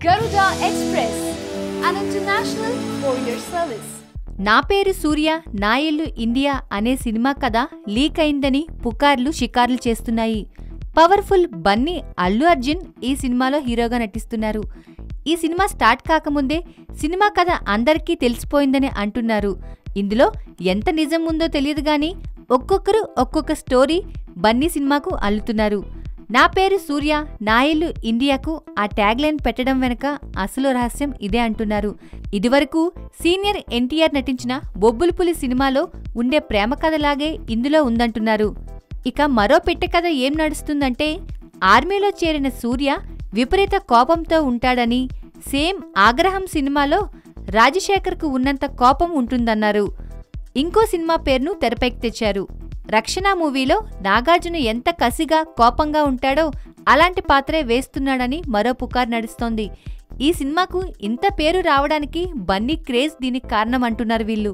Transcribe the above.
Garuda Express, an international courier service. నా పేరు సూర్య నా ఇల్లు ఇండియా అనే సినిమా కథ లీక్ అయిందని పుకార్లు షికార్లు చేస్తున్నాయి. పవర్ఫుల్ బన్నీ అల్లు అర్జున్ ఈ సినిమాలో హీరోగా నటిస్తున్నారు. ఈ సినిమా స్టార్ట్ కాకముందే సినిమా కథ అందరికీ తెలిసిపోయిందని అంటున్నారు. ఇందులో ఎంత నిజం ఉందో తెలియదు గాని ఒక్కొక్కరు ఒక్కొక్క స్టోరీ బన్నీ సినిమాకు అల్లుతున్నారు. నా పేరు సూర్య నా ఇల్లు ఇండియాకు ఆ ట్యాగ్ లైన్ పెట్టడం వెనుక అసలు రహస్యం ఇదే అంటున్నారు. ఇదివరకు సీనియర్ ఎన్టీఆర్ నటించిన బొబ్బులిపులి సినిమాలో ఉండే ప్రేమ కథలాగే ఇందులో ఉందంటున్నారు. ఇక మరో పెట్టె కథ ఏం నడుస్తుందంటే ఆర్మీలో చేరిన సూర్య విపరీత కోపంతో ఉంటాడని, సేమ్ ఆగ్రహం సినిమాలో రాజశేఖర్కు ఉన్నంత కోపం ఉంటుందన్నారు. ఇంకో సినిమా పేరును తెరపైకి తెచ్చారు. రక్షణ మూవీలో నాగార్జున ఎంత కసిగా కోపంగా ఉంటాడో అలాంటి పాత్రే వేస్తున్నాడని మరో పుకారు నడుస్తోంది. ఈ సినిమాకు ఇంత పేరు రావడానికి బన్నీ క్రేజ్ దీనికి కారణం అంటున్నారు వీళ్ళు.